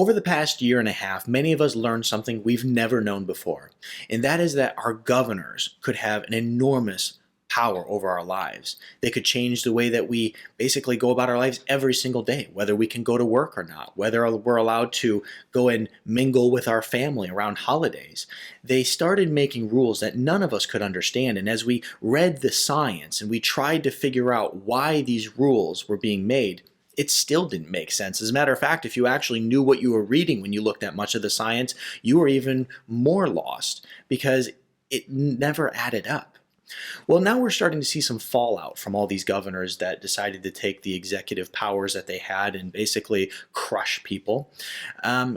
Over the past year and a half, many of us learned something we've never known before, and that is that our governors could have an enormous power over our lives. They could change the way that we basically go about our lives every single day, whether we can go to work or not, whether we're allowed to go and mingle with our family around holidays. They started making rules that none of us could understand, and as we read the science and we tried to figure out why these rules were being made, it still didn't make sense. As a matter of fact, if you actually knew what you were reading when you looked at much of the science, you were even more lost because it never added up. Well, now we're starting to see some fallout from all these governors that decided to take the executive powers that they had and basically crush people.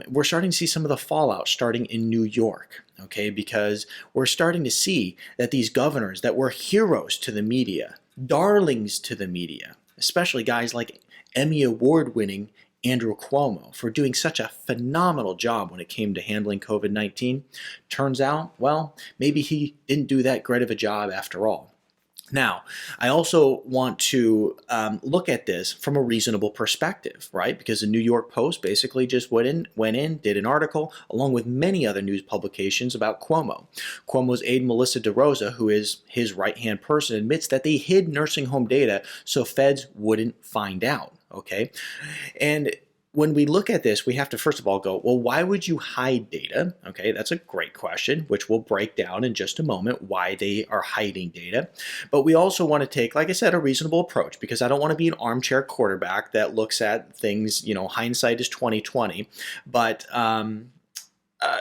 We're starting to see some of the fallout starting in New York, okay, because we're starting to see that these governors that were heroes to the media, darlings to the media, especially guys like Emmy Award-winning Andrew Cuomo for doing such a phenomenal job when it came to handling COVID-19. Turns out, well, maybe he didn't do that great of a job after all. Now, I also want to look at this from a reasonable perspective, right? Because the New York Post basically just went in, did an article, along with many other news publications about Cuomo. Cuomo's aide, Melissa DeRosa, who is his right-hand person, admits that they hid nursing home data so feds wouldn't find out, okay? And when we look at this, we have to first of all go, well, why would you hide data? Okay, that's a great question, which we'll break down in just a moment, why they are hiding data. But we also want to take, like I said, a reasonable approach, because I don't want to be an armchair quarterback that looks at things, hindsight is 2020. But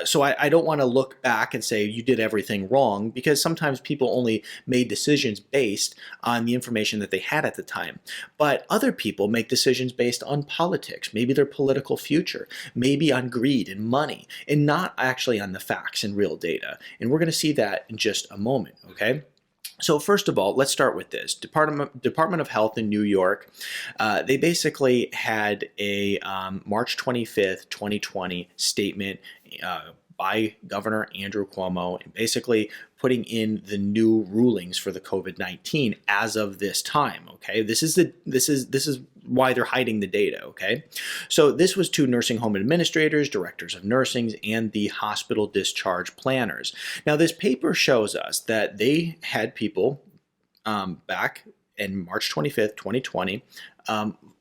so I don't want to look back and say you did everything wrong, because sometimes people only made decisions based on the information that they had at the time. But other people make decisions based on politics, maybe their political future, maybe on greed and money, and not actually on the facts and real data. And we're going to see that in just a moment, okay? So first of all, let's start with this. Department of Health in New York, they basically had a March 25th, 2020 statement by Governor Andrew Cuomo, and basically putting in the new rulings for the COVID-19 as of this time. Okay, this is why they're hiding the data. Okay, so this was to nursing home administrators, directors of nursing, and the hospital discharge planners. Now, this paper shows us that they had people back in March 25th, 2020.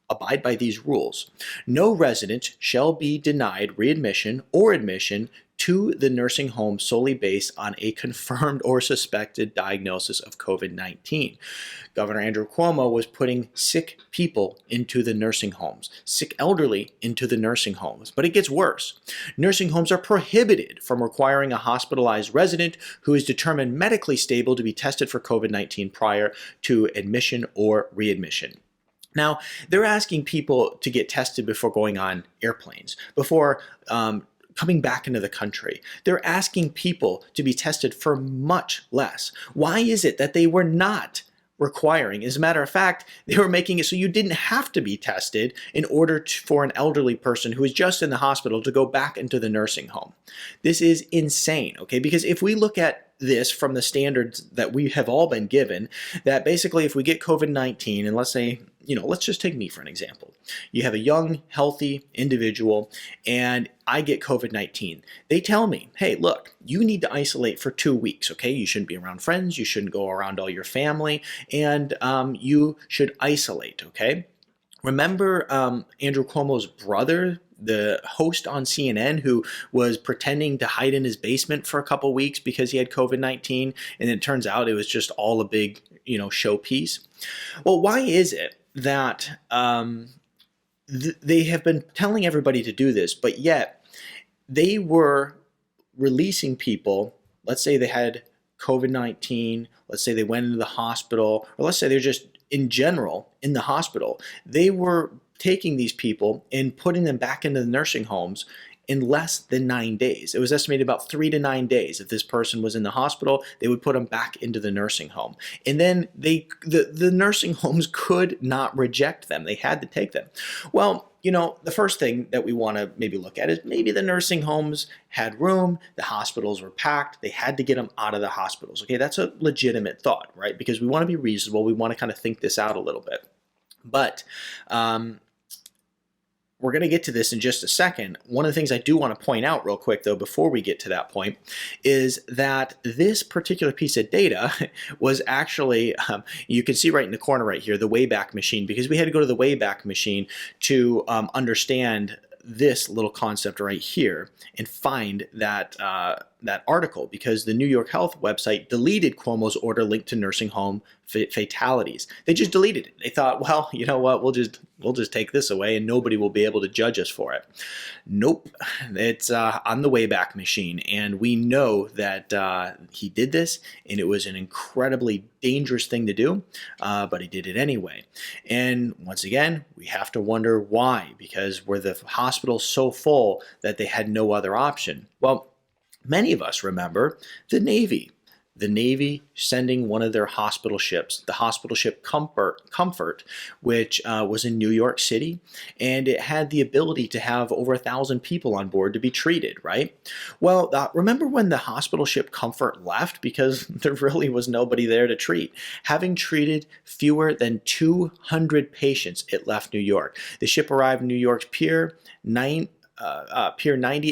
Abide by these rules. No resident shall be denied readmission or admission to the nursing home solely based on a confirmed or suspected diagnosis of COVID-19. Governor Andrew Cuomo was putting sick people into the nursing homes, sick elderly into the nursing homes. But it gets worse. Nursing homes are prohibited from requiring a hospitalized resident who is determined medically stable to be tested for COVID-19 prior to admission or readmission. Now, they're asking people to get tested before going on airplanes, before coming back into the country. They're asking people to be tested for much less. Why is it that they were not requiring? As a matter of fact, they were making it so you didn't have to be tested in order for an elderly person who is just in the hospital to go back into the nursing home. This is insane, okay? Because if we look at this from the standards that we have all been given, that basically if we get COVID-19, and let's say, let's just take me for an example. You have a young, healthy individual, and I get COVID-19. They tell me, hey, look, you need to isolate for 2 weeks, okay? You shouldn't be around friends, you shouldn't go around all your family, and you should isolate, okay? Remember Andrew Cuomo's brother, the host on CNN, who was pretending to hide in his basement for a couple weeks because he had COVID-19, and it turns out it was just all a big, showpiece? Well, why is it that they have been telling everybody to do this, but yet they were releasing people? Let's say they had COVID-19, let's say they went into the hospital, or let's say they're just in general in the hospital. They were taking these people and putting them back into the nursing homes in less than 9 days. It was estimated about 3 to 9 days. If this person was in the hospital, they would put them back into the nursing home. And then the nursing homes could not reject them. They had to take them. Well, the first thing that we want to maybe look at is maybe the nursing homes had room, the hospitals were packed, they had to get them out of the hospitals. Okay, that's a legitimate thought, right? Because we want to be reasonable, we want to kind of think this out a little bit. But we're going to get to this in just a second. One of the things I do want to point out real quick, though, before we get to that point, is that this particular piece of data was actually, you can see right in the corner right here, the Wayback Machine, because we had to go to the Wayback Machine to understand this little concept right here and find that that article, because the New York Health website deleted Cuomo's order linked to nursing home fatalities. They just deleted it. They thought, well, you know what, we'll just take this away and nobody will be able to judge us for it. Nope, it's on the Wayback Machine, and we know that he did this, and it was an incredibly dangerous thing to do, but he did it anyway. And once again, we have to wonder why, because were the hospitals so full that they had no other option? Well, many of us remember the Navy. The Navy sending one of their hospital ships, the hospital ship Comfort, which was in New York City, and it had the ability to have over 1,000 people on board to be treated, right? Well, remember when the hospital ship Comfort left because there really was nobody there to treat? Having treated fewer than 200 patients, it left New York. The ship arrived in New York's Pier 90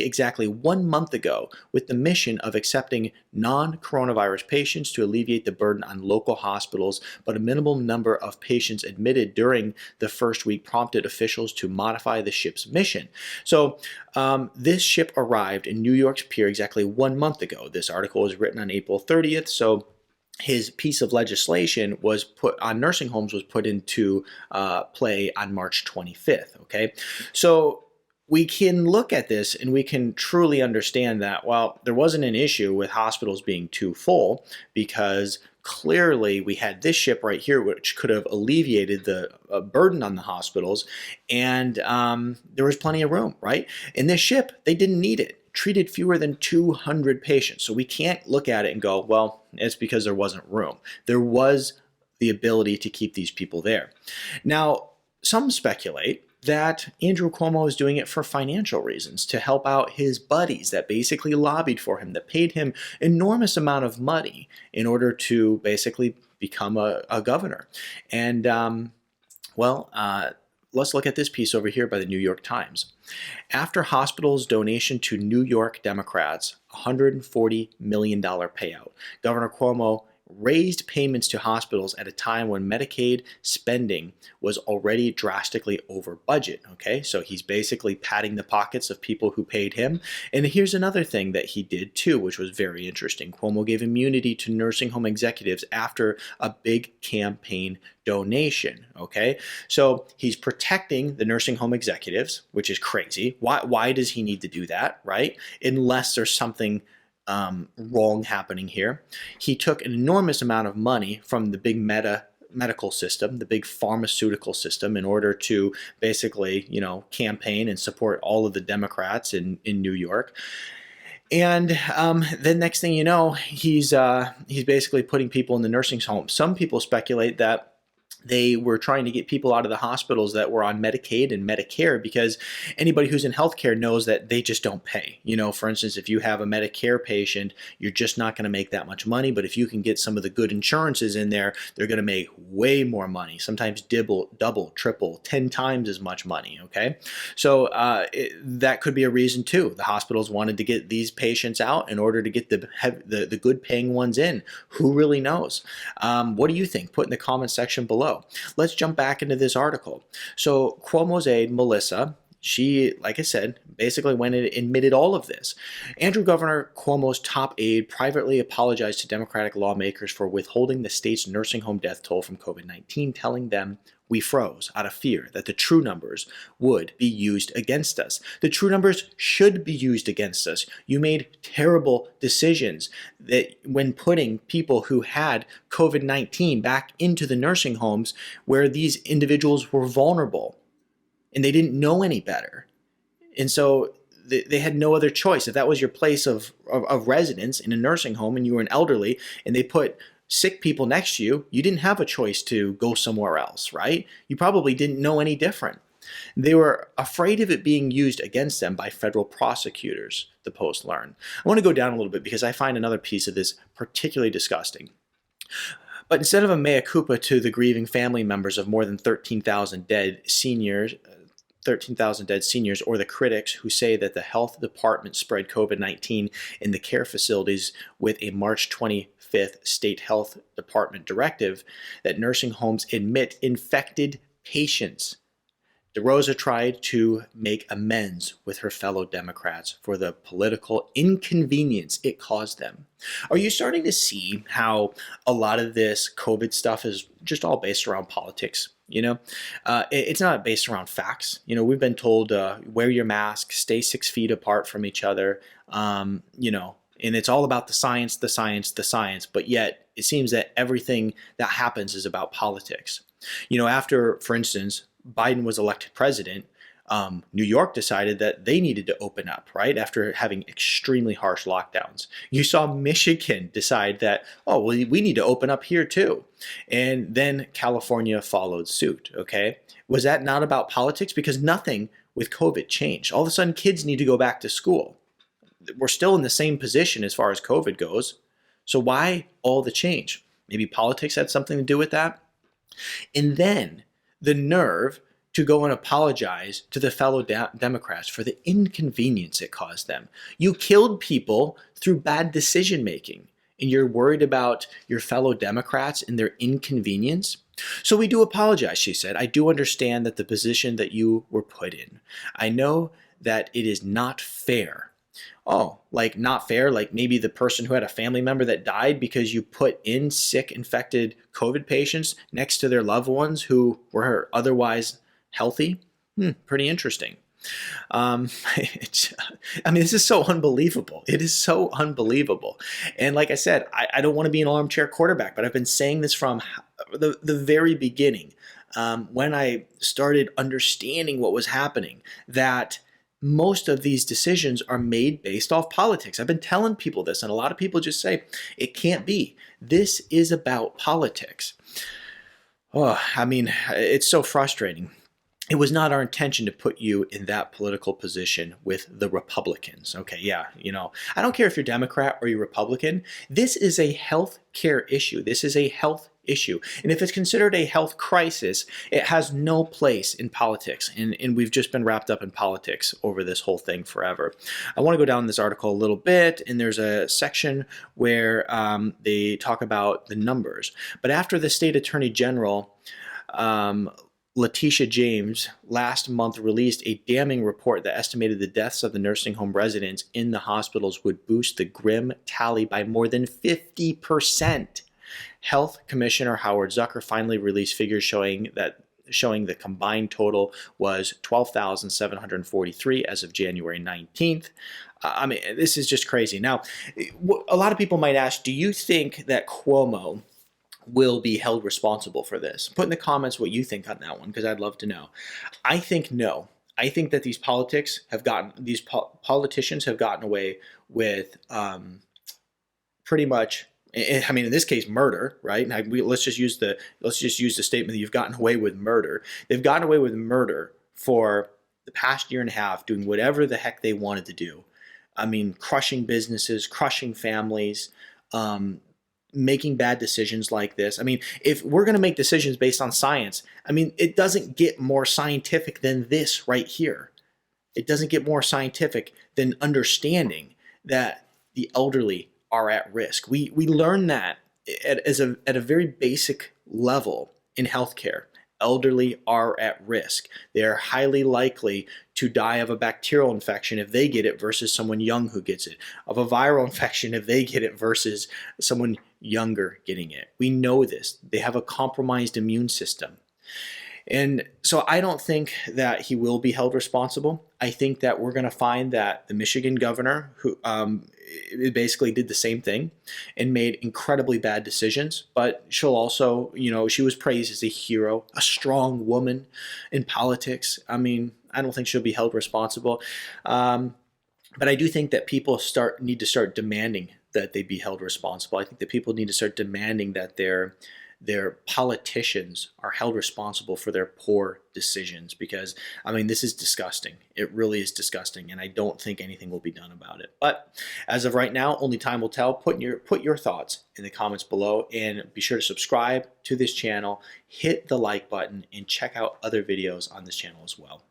exactly 1 month ago with the mission of accepting non-coronavirus patients to alleviate the burden on local hospitals, but a minimal number of patients admitted during the first week prompted officials to modify the ship's mission. So this ship arrived in New York's pier exactly 1 month ago. This article was written on April 30th, so his piece of legislation was put on nursing homes was put into play on March 25th, okay? So we can look at this and we can truly understand that, well, there wasn't an issue with hospitals being too full, because clearly we had this ship right here which could have alleviated the burden on the hospitals, and there was plenty of room, right? In this ship, they didn't need it. Treated fewer than 200 patients. So we can't look at it and go, well, it's because there wasn't room. There was the ability to keep these people there. Now, some speculate that Andrew Cuomo is doing it for financial reasons, to help out his buddies that basically lobbied for him, that paid him enormous amount of money in order to basically become a governor. And let's look at this piece over here by the New York Times. After hospitals' donation to New York Democrats, $140 million payout, Governor Cuomo raised payments to hospitals at a time when Medicaid spending was already drastically over budget. Okay, so he's basically padding the pockets of people who paid him. And here's another thing that he did too, which was very interesting. Cuomo gave immunity to nursing home executives after a big campaign donation. Okay, so he's protecting the nursing home executives, which is crazy. Why does he need to do that, right? Unless there's something wrong happening here. He took an enormous amount of money from the big medical system, the big pharmaceutical system, in order to basically, campaign and support all of the Democrats in New York. And then next thing you know, he's basically putting people in the nursing home. Some people speculate that they were trying to get people out of the hospitals that were on Medicaid and Medicare, because anybody who's in healthcare knows that they just don't pay. For instance, if you have a Medicare patient, you're just not going to make that much money. But if you can get some of the good insurances in there, they're going to make way more money, sometimes double, triple, 10 times as much money. Okay, so that could be a reason too. The hospitals wanted to get these patients out in order to get the good paying ones in. Who really knows? What do you think? Put in the comment section below. Let's jump back into this article. So Cuomo's aide, Melissa, she, like I said, basically went and admitted all of this. Governor Cuomo's top aide privately apologized to Democratic lawmakers for withholding the state's nursing home death toll from COVID-19, telling them, "We froze out of fear that the true numbers would be used against us. The true numbers should be used against us. You made terrible decisions that when putting people who had COVID-19 back into the nursing homes where these individuals were vulnerable and they didn't know any better. And so they had no other choice. If that was your place of residence in a nursing home and you were an elderly and they put sick people next to you, you didn't have a choice to go somewhere else, right? You probably didn't know any different. They were afraid of it being used against them by federal prosecutors, the Post learned. I want to go down a little bit because I find another piece of this particularly disgusting. But instead of a mea culpa to the grieving family members of more than 13,000 dead seniors, 13,000 dead seniors, or the critics who say that the health department spread COVID-19 in the care facilities with a March 25th state health department directive that nursing homes admit infected patients. DeRosa tried to make amends with her fellow Democrats for the political inconvenience it caused them. Are you starting to see how a lot of this COVID stuff is just all based around politics? It's not based around facts. We've been told wear your mask, stay 6 feet apart from each other. And it's all about the science, the science, the science. But yet it seems that everything that happens is about politics. After, for instance, Biden was elected president, New York decided that they needed to open up, right? After having extremely harsh lockdowns. You saw Michigan decide that, oh, well, we need to open up here too. And then California followed suit, okay? Was that not about politics? Because nothing with COVID changed. All of a sudden, kids need to go back to school. We're still in the same position as far as COVID goes. So why all the change? Maybe politics had something to do with that? And then the nerve to go and apologize to the fellow Democrats for the inconvenience it caused them. You killed people through bad decision making, and you're worried about your fellow Democrats and their inconvenience? So we do apologize, she said. I do understand that the position that you were put in. I know that it is not fair. Oh, like not fair? Like maybe the person who had a family member that died because you put in sick, infected COVID patients next to their loved ones who were otherwise healthy? Pretty interesting. This is so unbelievable. It is so unbelievable. And like I said, I don't want to be an armchair quarterback, but I've been saying this from the very beginning, when I started understanding what was happening, that most of these decisions are made based off politics. I've been telling people this, and a lot of people just say, it can't be. This is about politics. It's so frustrating. It was not our intention to put you in that political position with the Republicans. Okay, yeah, I don't care if you're Democrat or you're Republican. This is a health care issue. This is a health issue. And if it's considered a health crisis, it has no place in politics. And we've just been wrapped up in politics over this whole thing forever. I want to go down this article a little bit, and there's a section where they talk about the numbers. But after the state attorney general, Letitia James, last month released a damning report that estimated the deaths of the nursing home residents in the hospitals would boost the grim tally by more than 50%. Health Commissioner Howard Zucker finally released figures showing the combined total was 12,743 as of January 19th. This is just crazy. Now, a lot of people might ask, do you think that Cuomo will be held responsible for this? Put in the comments what you think on that one, because I'd love to know. I think no. I think that these politicians have gotten away with pretty much, in this case, murder, right? Let's just use the statement that you've gotten away with murder. They've gotten away with murder for the past year and a half, doing whatever the heck they wanted to do. Crushing businesses, crushing families, making bad decisions like this. If we're going to make decisions based on science, it doesn't get more scientific than this right here. It doesn't get more scientific than understanding that the elderly are at risk. We learn that at a very basic level in healthcare. Elderly are at risk. They are highly likely to die of a bacterial infection if they get it versus someone young who gets it, of a viral infection if they get it versus someone younger getting it. We know this. They have a compromised immune system. And so I don't think that he will be held responsible. I think that we're going to find that the Michigan governor, who basically did the same thing and made incredibly bad decisions, but she'll also, she was praised as a hero, a strong woman in politics. I don't think she'll be held responsible. But I do think that people need to start demanding that they be held responsible. I think that people need to start demanding that their politicians are held responsible for their poor decisions, because this is disgusting. It really is disgusting, and I don't think anything will be done about it. But as of right now, only time will tell. Put your thoughts in the comments below, and be sure to subscribe to this channel, hit the like button, and check out other videos on this channel as well.